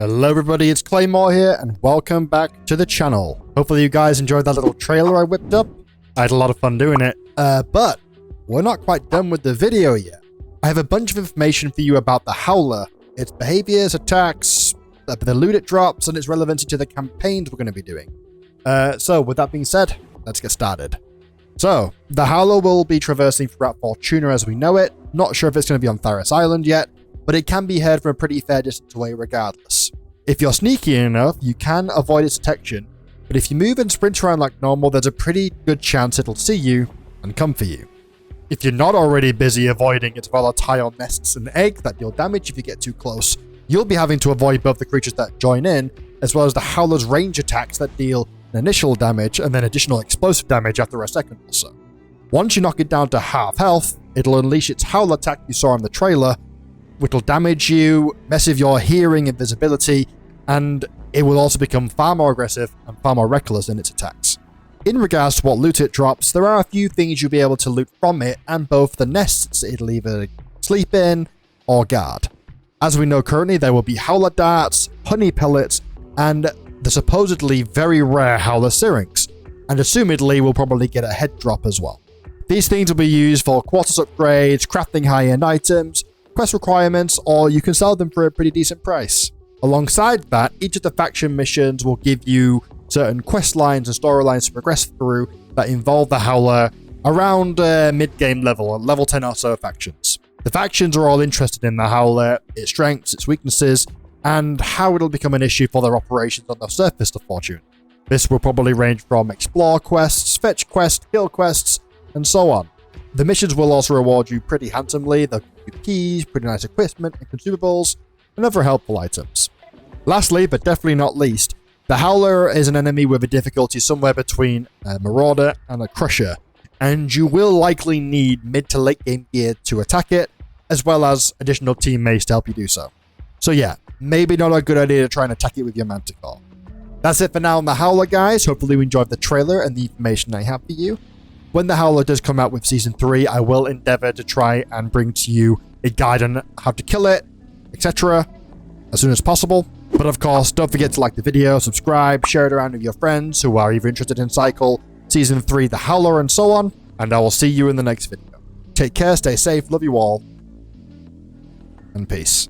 Hello everybody, it's Claymore here, and welcome back to the channel. Hopefully you guys enjoyed that little trailer I whipped up. I had a lot of fun doing it. But we're not quite done with the video yet. I have a bunch of information for you about the Howler, its behaviors, attacks, the loot it drops, and its relevancy to the campaigns we're going to be doing. So with that being said, let's get started. So, the Howler will be traversing throughout Fortuna as we know it. Not sure if it's going to be on Tharis Island yet, but it can be heard from a pretty fair distance away regardless. If you're sneaky enough, you can avoid its detection, but if you move and sprint around like normal, there's a pretty good chance it'll see you and come for you. If you're not already busy avoiding its volatile nests and eggs that deal damage if you get too close, you'll be having to avoid both the creatures that join in, as well as the Howler's range attacks that deal initial damage and then additional explosive damage after a second or so. Once you knock it down to half health, it'll unleash its Howler attack you saw in the trailer, which will damage you, mess with your hearing and visibility, and it will also become far more aggressive and far more reckless in its attacks. In regards to what loot it drops, there are a few things you'll be able to loot from it, and both the nests it'll either sleep in or guard. As we know currently, there will be Howler darts, honey pellets, and the supposedly very rare Howler syrinx, and assumedly we'll probably get a head drop as well. These things will be used for quarters upgrades, crafting high-end items, quest requirements, or you can sell them for a pretty decent price. Alongside that, each of the faction missions will give you certain quest lines and storylines to progress through that involve the Howler around mid-game level, or level 10 or so factions. The factions are all interested in the Howler, its strengths, its weaknesses, and how it'll become an issue for their operations on the surface of Fortune. This will probably range from explore quests, fetch quests, kill quests, and so on. The missions will also reward you pretty handsomely. They'll give you keys, pretty nice equipment and consumables, and other helpful items. Lastly, but definitely not least, the Howler is an enemy with a difficulty somewhere between a Marauder and a Crusher, and you will likely need mid to late game gear to attack it, as well as additional teammates to help you do so. So yeah, maybe not a good idea to try and attack it with your Manticore. That's it for now on the Howler, guys. Hopefully you enjoyed the trailer and the information I have for you. When the Howler does come out with Season 3, I will endeavor to try and bring to you a guide on how to kill it, etc. as soon as possible. But of course, don't forget to like the video, subscribe, share it around with your friends who are either interested in Cycle, Season 3, the Howler, and so on. And I will see you in the next video. Take care, stay safe, love you all, and peace.